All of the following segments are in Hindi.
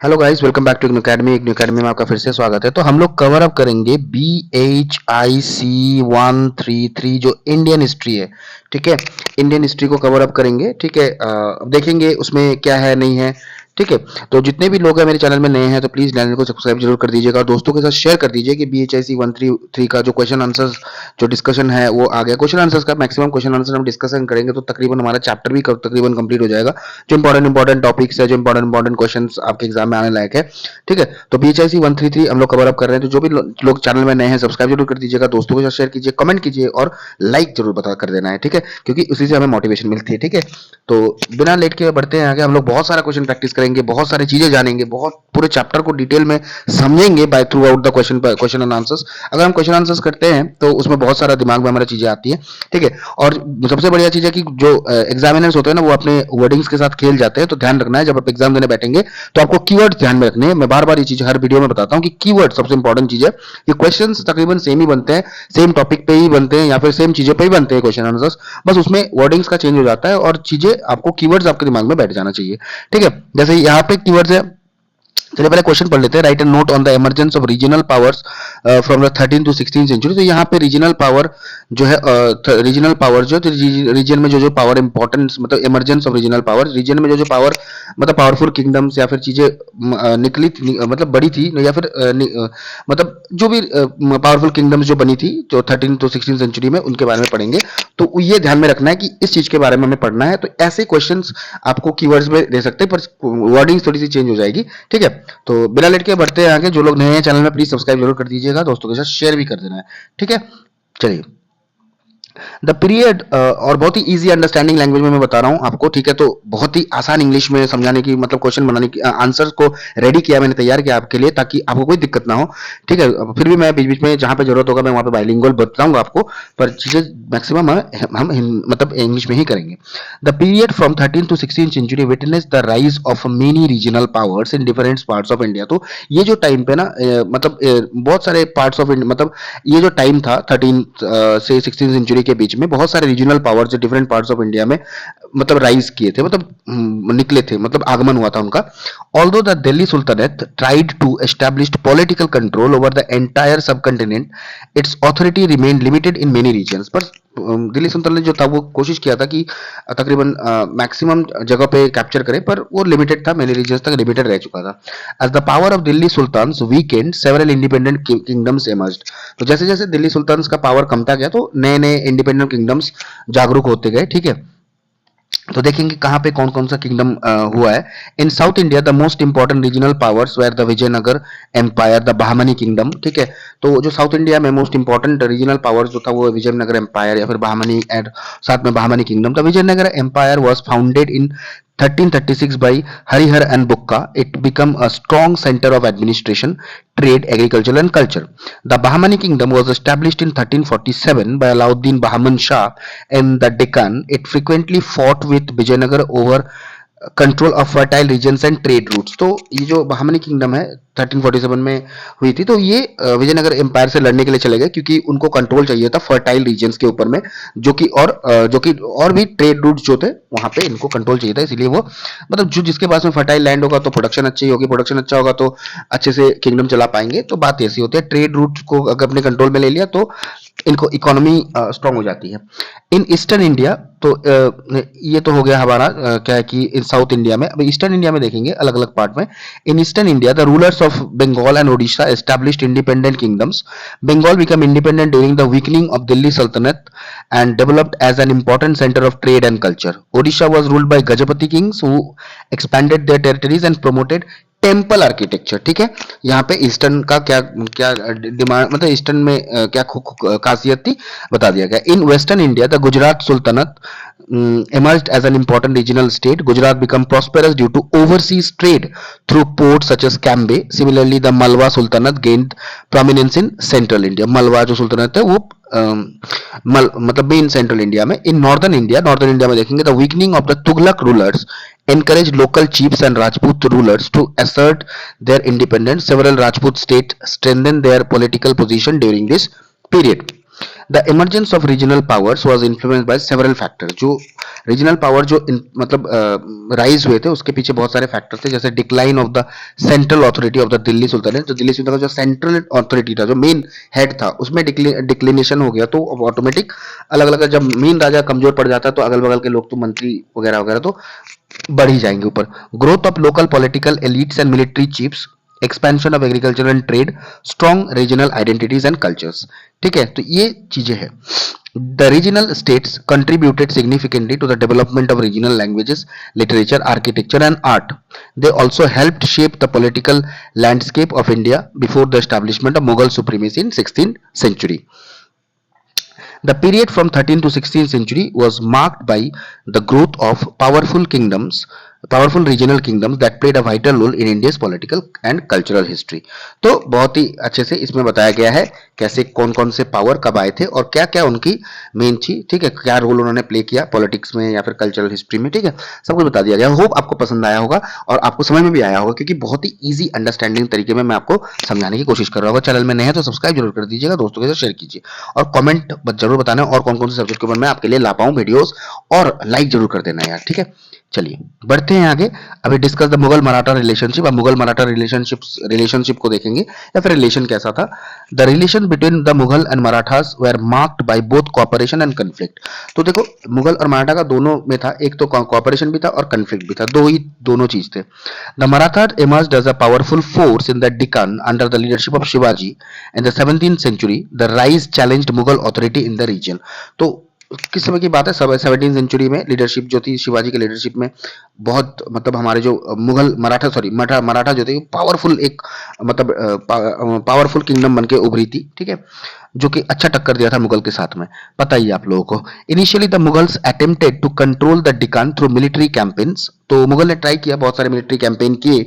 Hello guys, welcome back to New Academy में आपका फिर से स्वागत है। तो हम लोग कवर अप करेंगे BHIC 133 जो इंडियन हिस्ट्री है। ठीक है, इंडियन हिस्ट्री को कवर अप करेंगे। ठीक है, अब देखेंगे उसमें क्या है नहीं है। ठीक है, तो जितने भी लोग हैं मेरे चैनल में नए हैं तो प्लीज चैनल को सब्सक्राइब जरूर कर दीजिएगा और दोस्तों के साथ शेयर कर दीजिए कि BHIC 133 का जो क्वेश्चन आंसर्स जो डिस्कशन है वो आ गया। क्वेश्चन आंसर्स का मैक्सिमम क्वेश्चन आंसर हम डिस्कशन करेंगे तो तकरीबन हमारा चैप्टर भी तकरीबन कंप्लीट हो जाएगा। जो इंपॉर्टेंट टॉपिक्स है, जो इंपॉर्टेंट क्वेश्चन आपके एग्जाम में आने लायक है। ठीक है, तो BHIC 133 हम लोग कवर अप कर रहे हैं। तो जो भी लोग चैनल में नए हैं सब्सक्राइब जरूर कर दीजिएगा, दोस्तों के साथ शेयर कीजिए, कमेंट कीजिए और लाइक जरूर बता कर देना है। ठीक है, क्योंकि उसी से हमें मोटिवेशन मिलती है। ठीक है, तो बिना लेट के बढ़ते हैं आगे। हम लोग बहुत सारा क्वेश्चन प्रैक्टिस करेंगे, बहुत सारी चीजें जानेंगे, बहुत पूरे चैप्टर को डिटेल में समझेंगे by throughout the question and answers. अगर हम क्वेश्चन आंसर्स करते हैं तो उसमें बहुत सारा दिमाग में हमारा चीजें आती है। ठीक है, और सबसे बढ़िया चीज है कि जो एग्जामिनर्स होते हैं ना वो अपने वर्डिंग्स के साथ खेल जाते हैं। तो ध्यान रखना है जब आप एग्जाम देने बैठेंगे तो आपको कीवर्ड्स ध्यान में रखने हैं। मैं बार बार ये चीज हर वीडियो में बताता हूँ कि कीवर्ड सबसे इंपॉर्टेंट चीज है। ये क्वेश्चंस तकरीबन सेम ही बनते हैं, सेम टॉपिक पे ही बनते हैं या फिर सेम चीजों पे ही बनते हैं क्वेश्चन आंसर्स, बस उसमें वर्डिंग्स का चेंज हो जाता है और चीजें आपको कीवर्ड्स आपके दिमाग में बैठ जाना चाहिए। ठीक है, जैसे यहाँ पे कीवर्ड्स है। चलिए पहले क्वेश्चन पढ़ लेते हैं। Write a note on the emergence of regional powers from the 13 to 16 century. तो यहाँ पे रीजनल पावर जो है, रीजनल पावर जो रीजन में जो पावर इंपॉर्टेंस मतलब emergence of regional power, region में जो पावर मतलब पावरफुल किंगडम्स या फिर चीजें निकली मतलब बड़ी थी या फिर मतलब जो भी पावरफुल किंगडम्स जो बनी थी जो 13 टू 16 सेंचुरी में, उनके बारे में पढ़ेंगे। तो ये ध्यान में रखना है कि इस चीज के बारे में हमें पढ़ना है। तो ऐसे क्वेश्चंस आपको कीवर्ड्स में दे सकते हैं पर वर्डिंग थोड़ी सी चेंज हो जाएगी। ठीक है, तो बिना लेट के बढ़ते हैं आगे। जो लोग नए हैं चैनल में प्लीज सब्सक्राइब जरूर कर दीजिएगा, दोस्तों के साथ शेयर भी कर देना है। ठीक है, चलिए द पीरियड, और बहुत ही इजी अंडरस्टैंडिंग लैंग्वेज में मैं बता रहा हूं आपको। ठीक है, तो बहुत ही आसान इंग्लिश में समझाने की मतलब क्वेश्चन बनाने की आंसर को रेडी किया मैंने, तैयार किया आपके लिए ताकि आपको कोई दिक्कत ना हो। ठीक है, फिर भी मैं बीच बीच में जहां पे जरूरत होगा मैं वहां पे बाइलिंगुअल बताऊंगा आपको, पर चीजें मैक्सिमम हम मतलब इंग्लिश में ही करेंगे। The period from 13 to 16 century witness the rise of many regional powers in different parts of India. तो ये जो टाइम पे ना मतलब बहुत सारे पार्ट्स ऑफ इंडिया, मतलब ये जो टाइम था 13 से 16 सेंचुरी के बीच में बहुत सारे रीजनल पावर जो डिफरेंट पार्ट्स ऑफ इंडिया में मतलब राइज किए थे, मतलब निकले थे, मतलब आगमन हुआ था उनका। Although the Delhi sultanate tried to establish political control over the entire sub continent, its authority remain limited in many regions. पर दिल्ली सुल्तानेट जो था वो कोशिश किया था कि तकरीबन मैक्सिमम जगह पे कैप्चर करे, पर वो लिमिटेड था, मेनी रीजन्स तक लिमिटेड रह चुका था। As the power of Delhi sultans weakened several independent kingdoms emerged. तो जैसे जैसे दिल्ली सुल्तान्स का पावर कमता गया तो नए नए इंडिपेंडेंट किंगडम्स जागरूक होते गए। ठीक है, तो देखेंगे कहां पे कौन कौन सा किंगडम हुआ है। In south India the most important regional powers were the Vijayanagar empire, the Bahmani kingdom. ठीक है, तो जो साउथ इंडिया में मोस्ट इंपॉर्टेंट रीजनल पावर्स जो था वो विजयनगर एम्पायर या फिर बहामनी एंड साथ में Bahmani kingdom. The Vijayanagar empire was founded in 1336 by Harihar and Bukka. It became a strong center of administration, trade, agriculture and culture. The Bahmani kingdom was established in 1347 by Alauddin Bahman Shah in the Deccan. It frequently fought with Vijayanagar over control of fertile regions and trade routes. तो ये जो बहामनी किंगडम है 1347 में हुई थी, तो ये विजयनगर एम्पायर से लड़ने के लिए चले गए क्योंकि उनको कंट्रोल चाहिए था फर्टाइल रीजन्स के ऊपर में, जो कि और भी ट्रेड रूट्स जो थे वहां पे इनको कंट्रोल चाहिए था। इसीलिए वो मतलब जो जिसके पास में फर्टाइल लैंड होगा तो प्रोडक्शन अच्छी होगी, प्रोडक्शन अच्छा होगा तो अच्छे से किंगडम चला पाएंगे। तो बात ऐसी होती है, ट्रेड रूट्स को अगर अपने कंट्रोल में ले लिया तो इनको इकोनॉमी स्ट्रांग हो जाती है। इन ईस्टर्न इंडिया, तो ये तो हो गया हमारा क्या है कि इन साउथ इंडिया में। अब ईस्टर्न इंडिया में देखेंगे अलग अलग पार्ट में। In eastern India the rulers of Bengal and Odisha established independent kingdoms. Bengal become independent during the weakening of Delhi Saltanat and developed as an important center of trade and culture. Odisha was ruled by Gajapati kings who expanded their territories and promoted temple architecture. ठीक है, यहाँ पे ईस्टर्न का क्या क्या डिमांड मतलब ईस्टर्न में क्या खासियत थी बता दिया गया। In western India the Gujarat sultanate emerged as an important regional state. Gujarat became prosperous due to overseas trade through ports such as Cambay. Similarly, the Malwa Sultanate gained prominence in central India. Malwa जो सुल्तनत है वो मतलब मेन सेंट्रल इंडिया में। इन नॉर्दर्न इंडिया में देखेंगे the weakening of the Tughlaq rulers encouraged local chiefs and Rajput rulers to assert their independence. Several Rajput states strengthened their political position during this period. The emergence of regional powers was influenced by several factors. जो रीजनल पावर जो मतलब राइज हुए थे उसके पीछे बहुत सारे फैक्टर थे, जैसे decline of the central authority of the Delhi sultanate. जो दिल्ली सुल्तानेट का जो सेंट्रल अथॉरिटी था, जो मेन हेड था, उसमें डिक्लिनेशन हो गया, तो ऑटोमेटिक अलग अलग जब मेन राजा कमजोर पड़ जाता है तो अगल बगल के लोग तो मंत्री वगैरह वगैरह तो बढ़ ही जाएंगे ऊपर। Growth of local political elites and military chiefs, expansion of agriculture and trade, strong regional identities and cultures. ठीक है, तो ये चीजें हैं। The regional states contributed significantly to the development of regional languages, literature, architecture, and art. They also helped shape the political landscape of India before the establishment of Mughal supremacy in 16th century. The period from 13th to 16th century was marked by the growth of powerful regional kingdoms that played a vital role in India's political and cultural history. तो बहुत ही अच्छे से इसमें बताया गया है कैसे कौन कौन से पावर कब आए थे और क्या क्या उनकी मेन चीज, ठीक है, क्या रोल उन्होंने प्ले किया पॉलिटिक्स में या फिर कल्चरल हिस्ट्री में। ठीक है, सब कुछ बता दिया गया। होप आपको पसंद आया होगा और आपको समझ में भी आया होगा, क्योंकि बहुत ही इजी अंडरस्टैंडिंग तरीके में मैं आपको समझाने की कोशिश कर रहा हूँ। चैनल में नए हैं तो सब्सक्राइब जरूर कर दीजिएगा, दोस्तों के साथ शेयर कीजिए और कमेंट जरूर बताना और कौन कौन से सब्जेक्ट के ऊपर मैं आपके लिए ला पाऊं वीडियोस, और लाइक जरूर कर देना यार। ठीक है, चलिए बढ़ते हैं आगे। अभी discuss the Mughal Maratha relationship. अब मुगल मराठा रिलेशनशिप को देखेंगे या फिर रिलेशन कैसा था। The relation between the Mughal and Marathas were marked by both cooperation and conflict. तो देखो मुगल और मराठा का दोनों में था, एक तो कॉपरेशन भी था और कन्फ्लिक्ट भी था, दोनों चीज थे। The Maratha emerged as a powerful force in the Deccan under the leadership of Shivaji. In the 17th century, the rise challenged Mughal authority in the region. तो किस समय की बात है, 17th सेंचुरी में लीडरशिप जो थी शिवाजी के लीडरशिप में, बहुत मतलब हमारे जो मुगल मराठा जो थे पावरफुल एक मतलब पावरफुल किंगडम बन के उभरी थी। ठीक है, जो कि अच्छा टक्कर दिया था मुगल के साथ में, पता ही आप लोगों को। Initially the Mughals attempted to control the Deccan through military campaigns. तो मुगल ने ट्राई किया, बहुत सारे मिलिट्री कैंपेन किए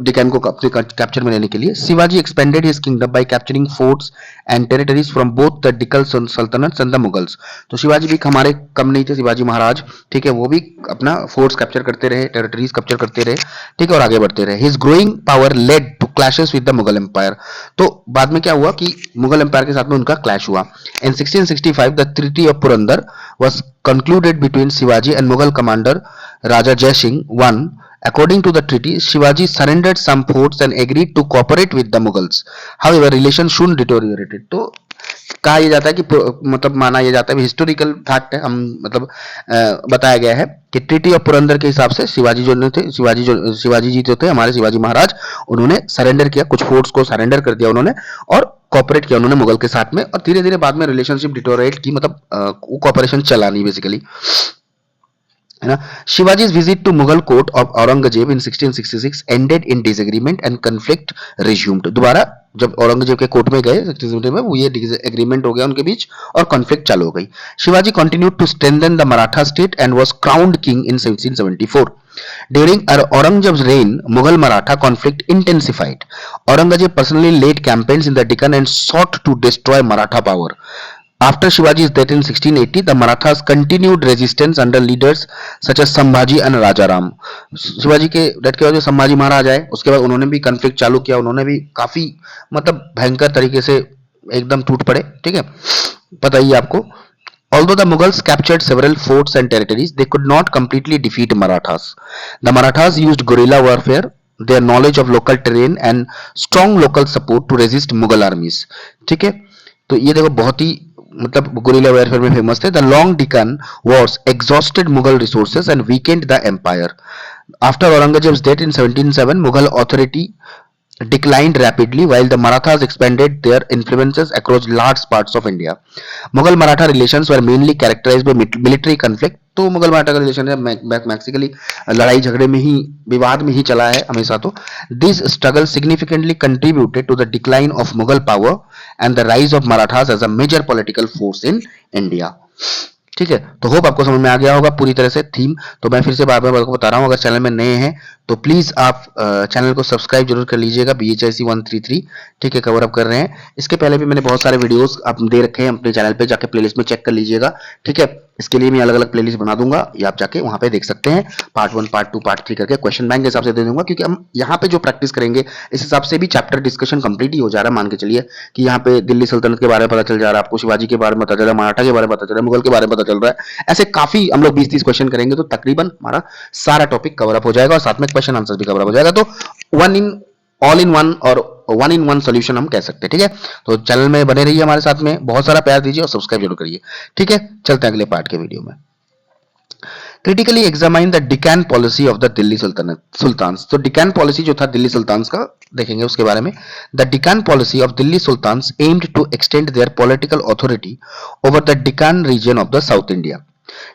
डिकान को अपने कैप्चर में लेने के लिए। Shivaji expanded his kingdom by capturing forts and territories from both the Deccan sultanates and the Mughals. तो शिवाजी भी हमारे कम नहीं थे, शिवाजी महाराज, ठीक है, वो भी अपना फोर्ट्स कैप्चर करते रहे, टेरिटरीज कैप्चर करते रहे, ठीक है, और आगे बढ़ते रहे। His growing power led to clashes with the Mughal empire. तो बाद में क्या हुआ कि मुगल एम्पायर के साथ में उनका क्लैश हुआ। इन 1665 the treaty of Purandar was concluded between Shivaji and Mughal commander Raja Jai Singh I. According to the treaty, Shivaji surrendered some forts and agreed to cooperate with the Mughals. However, relations soon deteriorated. तो कहा यह जाता है कि मतलब माना यह जाता है, हिस्टोरिकल फैक्ट है, हम मतलब बताया गया है कि ट्रीटी ऑफ पुरंदर के हिसाब से शिवाजी जी जो थे हमारे शिवाजी महाराज, उन्होंने सरेंडर किया, कुछ फोर्ट्स को सरेंडर कर दिया उन्होंने और कॉपरेट किया उन्होंने मुगल के साथ में, और धीरे धीरे बाद में रिलेशनशिप डिटोरेट की, मतलब कॉपरेशन चला नहीं बेसिकली, है ना। शिवाजी's visit to Mughal court of Aurangzeb in 1666 ended in disagreement and conflict resumed. दोबारा जब औरंगजेब के कोर्ट में गए 1666 में, वो ये एग्रीमेंट हो गया उनके बीच और कॉन्फ्लिक्ट चालू हो गई। Shivaji continued to strengthen the Maratha state and was crowned king in 1774. During Aurangzeb's reign, Mughal Maratha conflict intensified. Aurangzeb personally led campaigns in the Deccan and sought to destroy Maratha power. After Shivaji's death in 1680, the Marathas continued resistance under leaders such as Sambhaji and Rajaram. Shivaji के डेथ के बाद जो संभाजी महाराज आए, उसके बाद उन्होंने भी कॉन्फ्लिक्ट चालू किया, उन्होंने भी काफी मतलब भयंकर तरीके से एकदम टूट पड़े। ठीक है, पता ही आपको। Although the Mughals captured several forts and territories, they could not completely defeat Marathas. The Marathas used guerrilla warfare, their knowledge of local terrain and strong local support to resist Mughal armies. ठीक है, तो ये देखो बहुत ही मतलब गुरिल्ला वॉरफेयर में फेमस थे। The long Deccan wars exhausted Mughal resources and weakened the empire. After Aurangzeb's death in 1707 Mughal authority declined rapidly while the Marathas expanded their influences across large parts of India. Mughal Maratha relations were mainly characterized by military conflict. तो मुगल मराठा का रिलेशन है मैक्सिकली लड़ाई झगड़े में ही, विवाद में ही चला है हमेशा। तो this struggle significantly contributed to the decline of Mughal power and the rise of Marathas as a major political force in India. ठीक है, तो होप आपको समझ में आ गया होगा पूरी तरह से थीम। तो मैं फिर से बार बार बता रहा हूँ, अगर चैनल में नए हैं तो प्लीज आप चैनल को सब्सक्राइब जरूर कर लीजिएगा। BHIC 133, ठीक है, कवर अप कर रहे हैं। इसके पहले भी मैंने बहुत सारे वीडियोस आप दे रखे हैं अपने चैनल पे, जाके प्लेलिस्ट में चेक कर लीजिएगा। ठीक है, इसके लिए मैं अलग अलग प्लेलिस्ट बना दूंगा, ये आप जाके वहां पे देख सकते हैं। पार्ट 1, पार्ट 2, पार्ट 3 करके क्वेश्चन बैंक के हिसाब से दे दूंगा, क्योंकि हम यहाँ पे जो प्रैक्टिस करेंगे इस हिसाब से भी चैप्टर डिस्कशन कंप्लीट ही हो जा रहा है। मान के चलिए कि यहाँ पे दिल्ली सल्तनत के बारे में पता चल जा रहा है आपको, शिवाजी के बारे में पता चल रहा है, मराठा के बारे में पता चल रहा है, मुगल के बारे में पता चल रहा है। ऐसे काफी हम लोग 20-30 क्वेश्चन करेंगे तो तकरीबन हमारा सारा टॉपिक कवर अप हो जाएगा और साथ में क्वेश्चन आंसर भी कवर अप हो जाएगा। तो one in all in one और वन इन वन सोल्यूशन हम कह सकते हैं। ठीक है, तो चैनल में बने रहिए हमारे साथ में, बहुत सारा प्यार दीजिए और सब्सक्राइब जरूर करिए। ठीक है, चलते हैं अगले पार्ट के वीडियो में। Critically examine the Deccan policy of the Delhi sultans. तो डिकान पॉलिसी जो था दिल्ली सुल्तान्स का, देखेंगे उसके बारे में। The Deccan policy of Delhi sultans aimed to extend their political authority over the Deccan region of the South India.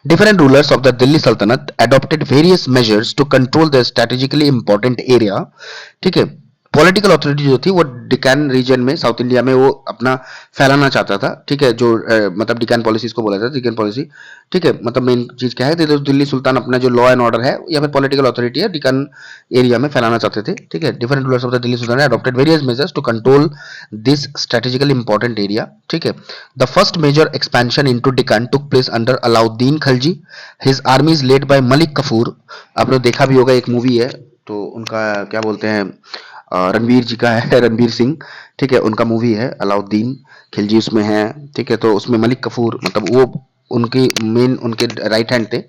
Different rulers of the Delhi Sultanate adopted various measures to control their strategically important area. ठीक है, पॉलिटिकल अथॉरिटी जो थी वो डिकान रीजन में, साउथ इंडिया में वो अपना फैलाना चाहता था। ठीक है, जो मतलब डिकान पॉलिसी इसको बोला जाता है, डिकान पॉलिसी। ठीक है, मतलब मेन चीज क्या है, तो दिल्ली सुल्तान अपना जो लॉ एंड ऑर्डर है या फिर पॉलिटिकल अथॉरिटी है डिकान एरिया में फैलाना चाहते थे। ठीक है, different rulers of the Delhi sultan adopted various measures to control this strategically important area. ठीक है, the first major expansion into Deccan took place under Alauddin Khilji. His army is led by Malik Kafur. आपने देखा भी होगा, एक मूवी है तो उनका क्या बोलते हैं, रणवीर जी का है, रणवीर सिंह। ठीक है, उनका मूवी है अलाउद्दीन खिलजी उसमें है। ठीक है, तो उसमें मलिक कफूर मतलब वो उनकी मेन उनके राइट हैंड थे।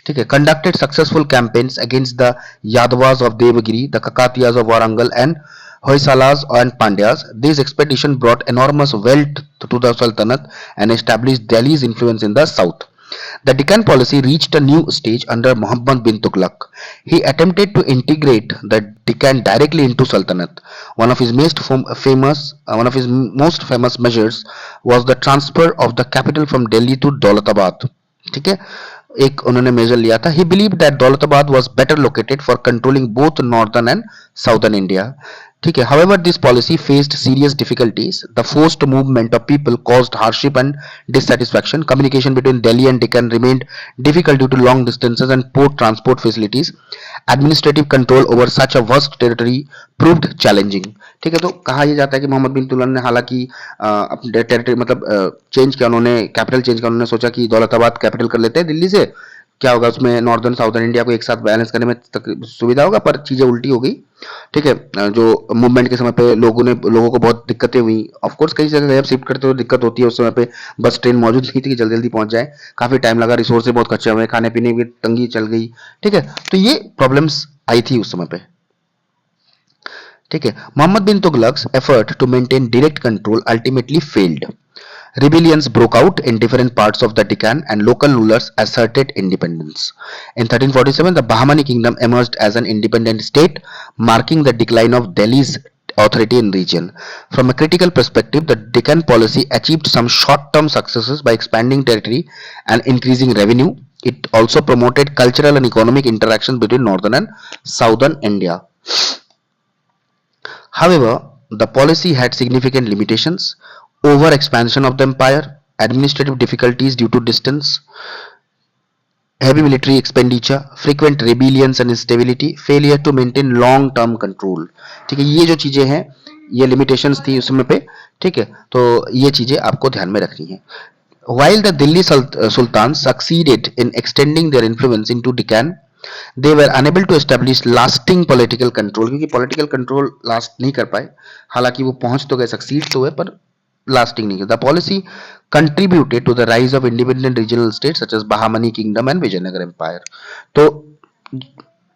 ठीक है, conducted successful campaigns against the Yadavas of Devagiri, the Kakatiyas of Warangal and Hoysalas and Pandyas. This expedition brought enormous wealth to the Sultanate and established Delhi's influence in the south. The Deccan policy reached a new stage under Muhammad bin Tughlaq. He attempted to integrate the Deccan directly into Sultanate. One of his most famous measures was the transfer of the capital from Delhi to Daulatabad. ठीक है, एक उन्होंने मेजर लिया था। He believed that Daulatabad was better located for controlling both northern and southern India. ठीक है, however this policy faced serious difficulties. The forced movement of people caused hardship and dissatisfaction. Communication between Delhi and Deccan remained difficult due to long distances and poor transport facilities. Administrative control over such a vast territory proved challenging. ठीक है, तो कहा यह जाता है कि मोहम्मद बिन तुगलक ने हालांकि अपने टेरिटरी मतलब चेंज किया, उन्होंने कैपिटल चेंज किया। उन्होंने सोचा कि दौलताबाद कैपिटल कर लेते हैं दिल्ली से, क्या होगा उसमें नॉर्दर्न साउथर्न इंडिया को एक साथ बैलेंस करने में सुविधा होगा, पर चीजें उल्टी हो गई। ठीक है, जो मूवमेंट के समय पे लोगों को बहुत दिक्कतें हुई। ऑफ कोर्स कई जगह जब शिफ्ट करते हो दिक्कत होती है, उस समय पे बस ट्रेन मौजूद नहीं थी कि जल्दी जल्दी पहुंच जाए, काफी टाइम लगा, रिसोर्सेज बहुत कच्चे हुए, खाने पीने की तंगी चल गई। ठीक है, तो ये प्रॉब्लम्स आई थी उस समय पे। ठीक है, Muhammad bin Tughlaq's effort to maintain direct control ultimately failed. Rebellions broke out in different parts of the Deccan and local rulers asserted independence. In 1347, the Bahmani kingdom emerged as an independent state, marking the decline of Delhi's authority in region. From a critical perspective, the Deccan policy achieved some short-term successes by expanding territory and increasing revenue. It also promoted cultural and economic interactions between northern and southern India. However, the policy had significant limitations. Over expansion of the empire, administrative difficulties due to distance, heavy military expenditure, frequent rebellions and instability, failure to maintain long term control. ठीक है, ये जो चीजें हैं ये limitations थी उस समय पे। ठीक है, तो ये चीजें आपको ध्यान में रखनी है। While the Delhi Sultans succeeded in extending their influence into Deccan, they were unable to establish lasting political control, क्योंकि political control last नहीं कर पाए। हालांकि वो पहुंच तो गए, succeed तो हुए, पर lasting नहीं। The policy contributed to the rise of independent regional states such as Bahmani kingdom and Vijayanagar empire. तो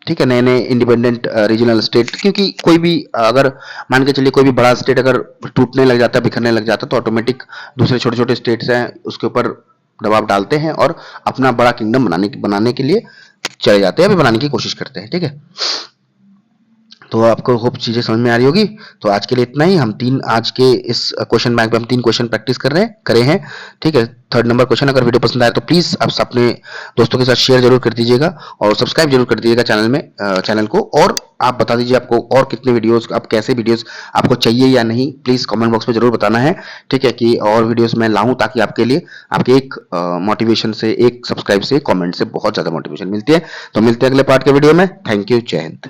ठीक है, नए नए इंडिपेंडेंट रीजनल स्टेट, क्योंकि कोई भी अगर मान के चलिए कोई भी बड़ा स्टेट अगर टूटने लग जाता है, बिखरने लग जाता है, तो ऑटोमेटिक दूसरे छोटे छोटे स्टेट्स हैं उसके ऊपर दबाव डालते हैं और अपना बड़ा किंगडम बनाने के लिए चले जाते हैं, अभी बनाने की कोशिश करते हैं। ठीक है, तो आपको होप चीजें समझ में आ रही होगी। तो आज के लिए इतना ही। हम आज के इस क्वेश्चन बैंक में हम 3 क्वेश्चन प्रैक्टिस करे हैं। ठीक है, 3rd नंबर क्वेश्चन। अगर वीडियो पसंद आए तो प्लीज आप अपने दोस्तों के साथ शेयर जरूर कर दीजिएगा और सब्सक्राइब जरूर कर दीजिएगा चैनल को। और आप बता दीजिए आपको और कितने वीडियोस, आप कैसे वीडियोस आपको चाहिए या नहीं, प्लीज कमेंट बॉक्स में जरूर बताना है। ठीक है, कि और वीडियोस मैं लाऊं ताकि आपके लिए आपके एक मोटिवेशन से, एक सब्सक्राइब से, कमेंट से बहुत ज्यादा मोटिवेशन मिलती है। तो मिलते हैं अगले पार्ट के वीडियो में। थैंक यू, जय हिंद।